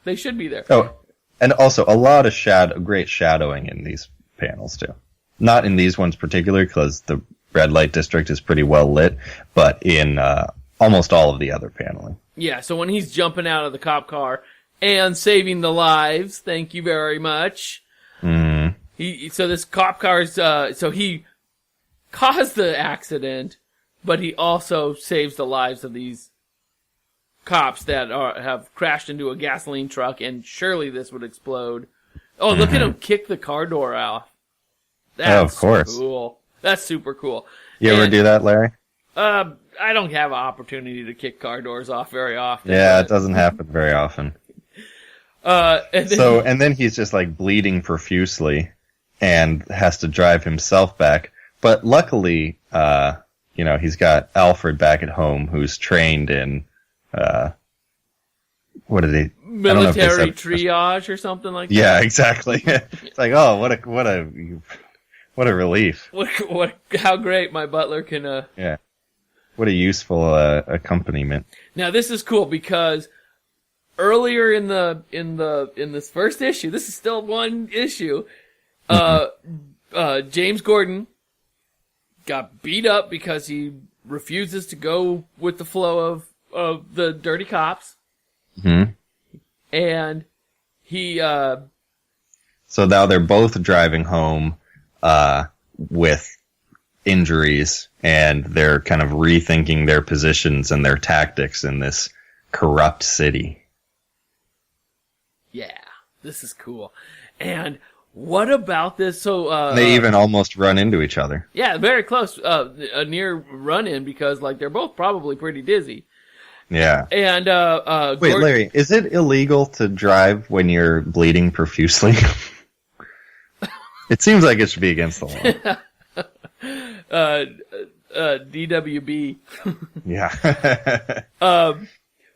They should be there. Oh, and also a lot of great shadowing in these panels too. Not in these ones particularly, because the red light district is pretty well lit, but in almost all of the other paneling. Yeah, so when he's jumping out of the cop car and saving the lives, thank you very much. Mm. So this cop car's, so he caused the accident, but he also saves the lives of these cops that have crashed into a gasoline truck, and surely this would explode. Oh, look at him kick the car door out. That's of course. Cool. That's super cool. You ever do that, Larry? I don't have an opportunity to kick car doors off very often. Yeah, it doesn't happen very often. And then he's just like bleeding profusely and has to drive himself back. But luckily, he's got Alfred back at home, who's trained in, military triage or something like that. Yeah, exactly. It's like, oh, what a relief. How great my butler can, yeah. What a useful accompaniment. Now this is cool because earlier in this first issue, this is still one issue, James Gordon got beat up because he refuses to go with the flow of the dirty cops. Mm-hmm. And he so now they're both driving home with injuries, and they're kind of rethinking their positions and their tactics in this corrupt city. Yeah, this is cool. And what about this? So they even almost run into each other. Yeah, very close. A near run-in because they're both probably pretty dizzy. Yeah. And wait, Larry, is it illegal to drive when you're bleeding profusely? It seems like it should be against the law. DWB. Yeah.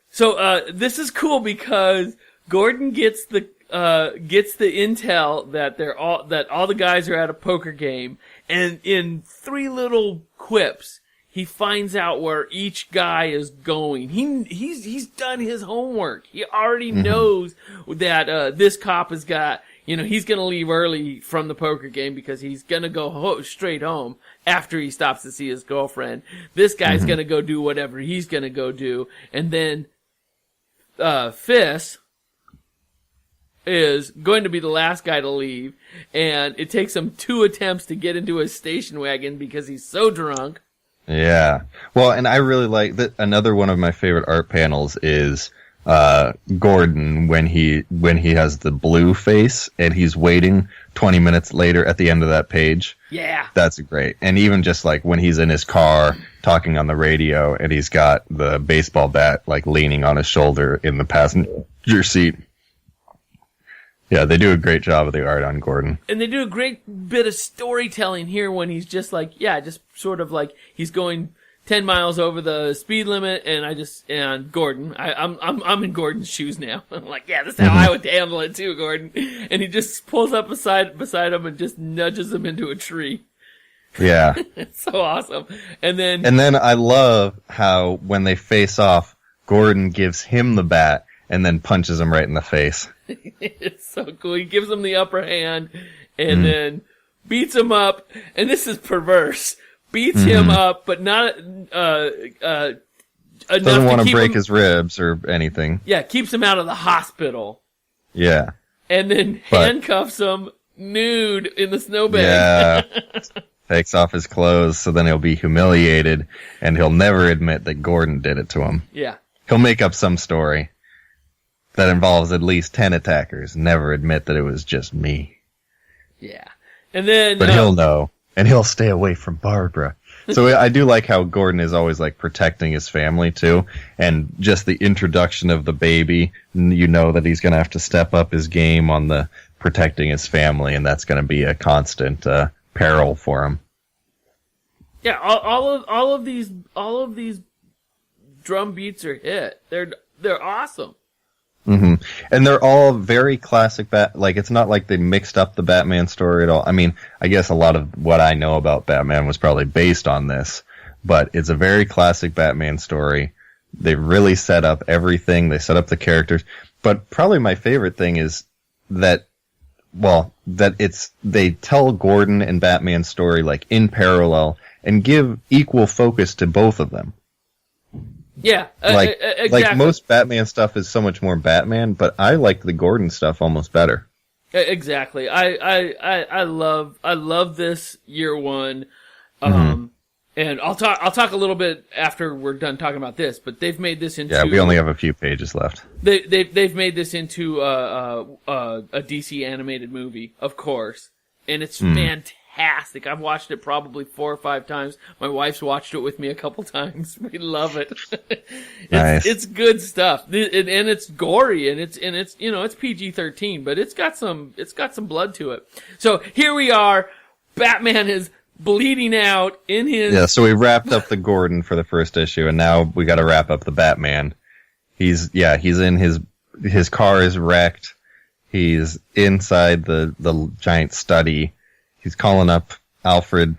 So this is cool because Gordon gets the intel that all the guys are at a poker game, and in 3 little quips he finds out where each guy is going. He's done his homework. He already knows that this cop has got, he's going to leave early from the poker game because he's going to go straight home after he stops to see his girlfriend. This guy's going to go do whatever he's going to go do. And then Fiss is going to be the last guy to leave. And it takes him 2 attempts to get into his station wagon because he's so drunk. Yeah. Well, and I really like that. Another one of my favorite art panels is Gordon when he has the blue face and he's waiting 20 minutes later at the end of that page. Yeah. That's great. And even just like when he's in his car talking on the radio and he's got the baseball bat like leaning on his shoulder in the passenger seat. Yeah, they do a great job of the art on Gordon. And they do a great bit of storytelling here when he's just like, just sort of like he's going 10 miles over the speed limit, and Gordon, I'm in Gordon's shoes now. I'm like, yeah, this is how I would handle it too, Gordon. And he just pulls up beside him and just nudges him into a tree. Yeah. It's so awesome. And then I love how when they face off, Gordon gives him the bat and then punches him right in the face. It's so cool. He gives him the upper hand and then beats him up. And this is perverse. Beats him up, but not enough doesn't want to break him, his ribs or anything. Yeah, keeps him out of the hospital. Yeah. And then handcuffs him nude in the snowbank. Yeah. Takes off his clothes, so then he'll be humiliated, and he'll never admit that Gordon did it to him. Yeah. He'll make up some story that involves at least 10 attackers, never admit that it was just me. Yeah. And then... But he'll know, and he'll stay away from Barbara. So I do like how Gordon is always like protecting his family too, and just the introduction of the baby, you know that he's going to have to step up his game on the protecting his family, and that's going to be a constant peril for him. Yeah, all of these drum beats are hit. They're awesome. Mm-hmm. And they're all very classic like it's not like they mixed up the Batman story at all. I mean, I guess a lot of what I know about Batman was probably based on this, but it's a very classic Batman story. They really set up everything. They set up the characters. But probably my favorite thing is that, they tell Gordon and Batman's story like in parallel and give equal focus to both of them. Yeah, exactly. Like most Batman stuff is so much more Batman, but I like the Gordon stuff almost better. Exactly. I love this year one. And I'll talk a little bit after we're done talking about this, but they've made this into... Yeah, we only have a few pages left. They've made this into a DC animated movie, of course. And it's fantastic. I've watched it probably 4 or 5 times. My wife's watched it with me a couple times. We love it. Nice. It's good stuff. And it's gory, and it's it's PG-13, but it's got some blood to it. So here we are. Batman is bleeding out in his... Yeah, so we wrapped up the Gordon for the first issue, and now we got to wrap up the Batman. He's in his car is wrecked. He's inside the giant study. He's calling up Alfred.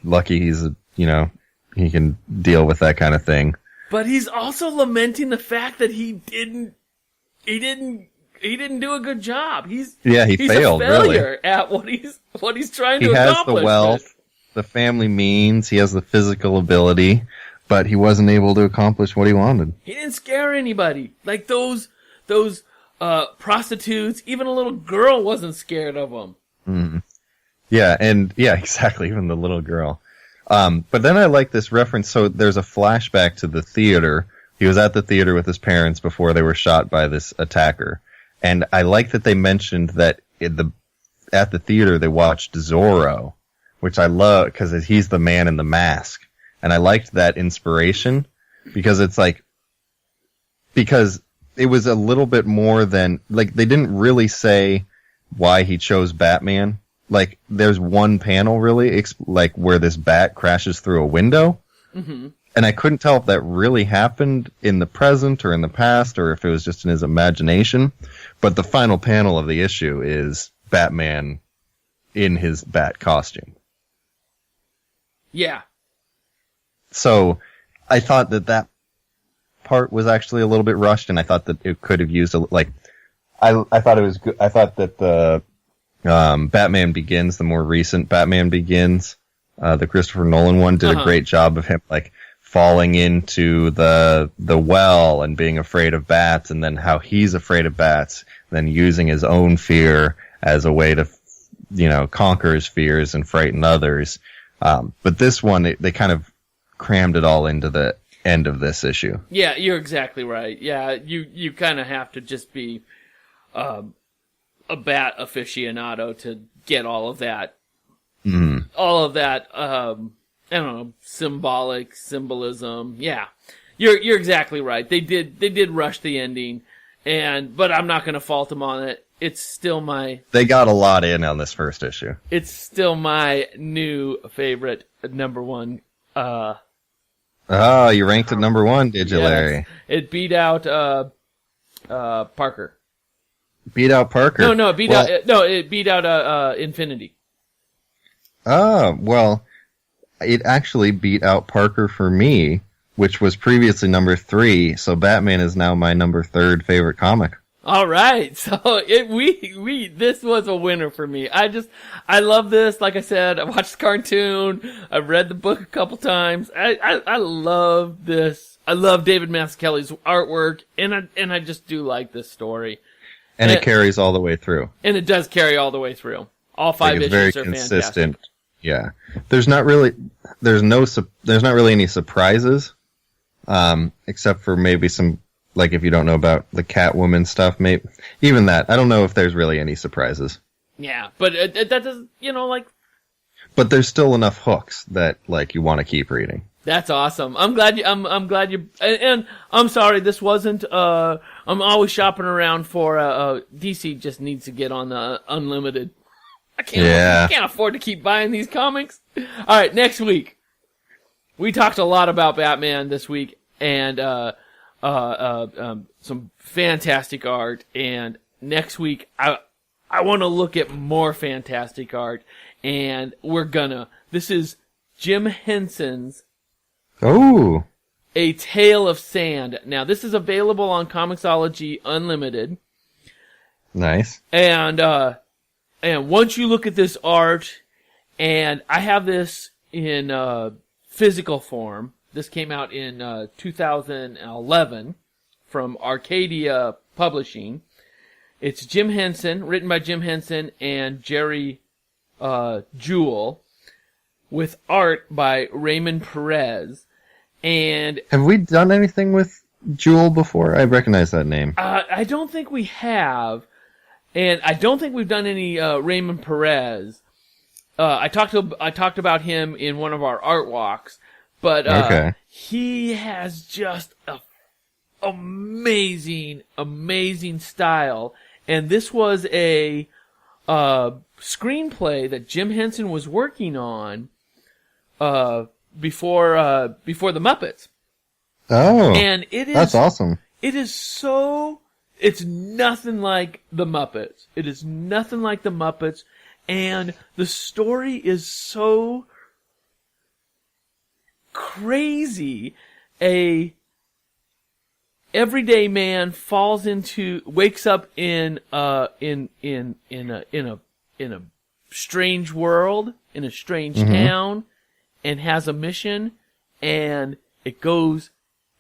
Lucky he can deal with that kind of thing. But he's also lamenting the fact that he didn't do a good job. He's failed, a failure really. At what he's trying to accomplish. He has the wealth, the family means, he has the physical ability, but he wasn't able to accomplish what he wanted. He didn't scare anybody. Like those prostitutes, even a little girl wasn't scared of him. Mm-hmm. Yeah, exactly, even the little girl. But then I like this reference, so there's a flashback to the theater. He was at the theater with his parents before they were shot by this attacker. And I like that they mentioned that at the theater they watched Zorro, which I love because he's the man in the mask. And I liked that inspiration because because it was a little bit more than, like, they didn't really say why he chose Batman. Like, there's one panel really, like, where this bat crashes through a window. Mm-hmm. And I couldn't tell if that really happened in the present or in the past, or if it was just in his imagination. But the final panel of the issue is Batman in his bat costume. Yeah. So I thought that part was actually a little bit rushed, and I thought that it could have used I thought it was good. I thought that the Batman Begins, the more recent Batman Begins, the Christopher Nolan one, did a great job of him like falling into the well and being afraid of bats, and then how he's afraid of bats, then using his own fear as a way to conquer his fears and frighten others. But this one, they kind of crammed it all into the end of this issue. Yeah, you're exactly right. Yeah, you kind of have to just be a bat aficionado to get all of that. Mm. All of that, I don't know, symbolism. Yeah, you're exactly right. They did rush the ending, but I'm not going to fault them on it. It's still they got a lot in on this first issue. It's still my new favorite number one. You ranked it number one, did you, Larry? It beat out Parker. Beat out Parker? No, it beat out Infinity. Oh, well, it actually beat out Parker for me, which was previously number 3, so Batman is now my number 3 favorite comic. All right, so this was a winner for me. I love this. Like I said, I watched the cartoon. I've read the book a couple times. I love this. I love David Mazzucchelli's artwork, and I just do like this story. And it carries all the way through. And it does carry all the way through. All 5 issues very are consistent. Fantastic. Yeah, there's not really any surprises, except for maybe some. Like, if you don't know about the Catwoman stuff, maybe even that. I don't know if there's really any surprises. Yeah, but that doesn't, But there's still enough hooks that, like, you want to keep reading. That's awesome. I'm glad you, and I'm sorry, this wasn't, I'm always shopping around for, DC just needs to get on the Unlimited. I can't afford to keep buying these comics. Alright, next week. We talked a lot about Batman this week, and, some fantastic art, and next week I want to look at more fantastic art, and this is Jim Henson's A Tale of Sand. Now, this is available on Comixology Unlimited, Nice. And once you look at this art, and I have this in physical form. This came out in 2011 from Arcadia Publishing. It's Jim Henson, written by Jim Henson and Jerry Jewell, with art by Raymond Perez. And have we done anything with Jewell before? I recognize that name. I don't think we have, and I don't think we've done any Raymond Perez. I talked about him in one of our art walks, but okay. He has just a amazing style. And this was a screenplay that Jim Henson was working on before the Muppets. Oh, and that's awesome. It's nothing like the Muppets. It is nothing like the Muppets, and the story is so crazy. A everyday man wakes up in a strange world, in a strange town, and has a mission, and it goes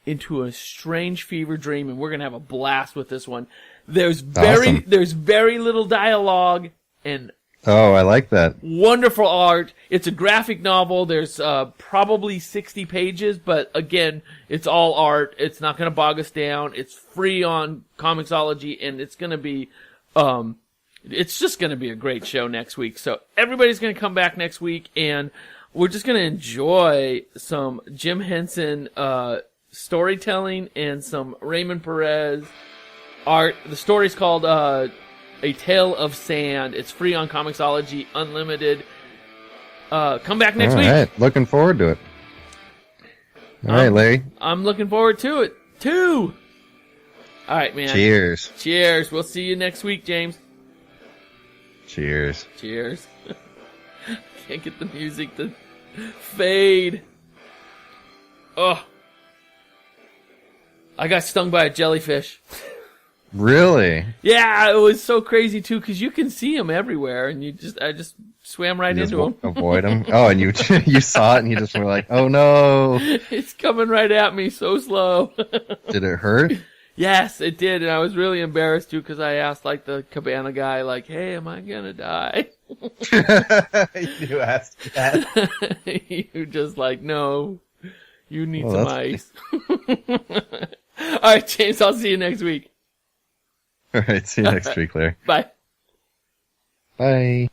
into a strange fever dream, and we're gonna have a blast with this one. There's very little dialogue, and I like that. Wonderful art. It's a graphic novel. There's probably 60 pages, but again, it's all art. It's not going to bog us down. It's free on Comixology, and it's going to be, it's just going to be a great show next week. So everybody's going to come back next week, and we're just going to enjoy some Jim Henson storytelling and some Raymond Perez art. The story's called A Tale of Sand. It's free on Comixology, unlimited. Come back next week. All right, looking forward to it. All right, Larry. I'm looking forward to it, too. All right, man. Cheers. Cheers. We'll see you next week, James. Cheers. Cheers. Can't get the music to fade. Oh. I got stung by a jellyfish. Really? Yeah, it was so crazy too, because you can see them everywhere, and I just swam right into them. Avoid them. Oh, and you saw it, and you just were like, "Oh no!" It's coming right at me, so slow. Did it hurt? Yes, it did, and I was really embarrassed too, because I asked like the cabana guy, like, "Hey, am I gonna die?" You asked that. You just like, no, you need some ice. All right, James, I'll see you next week. All right, see you next week, Larry. Bye. Bye.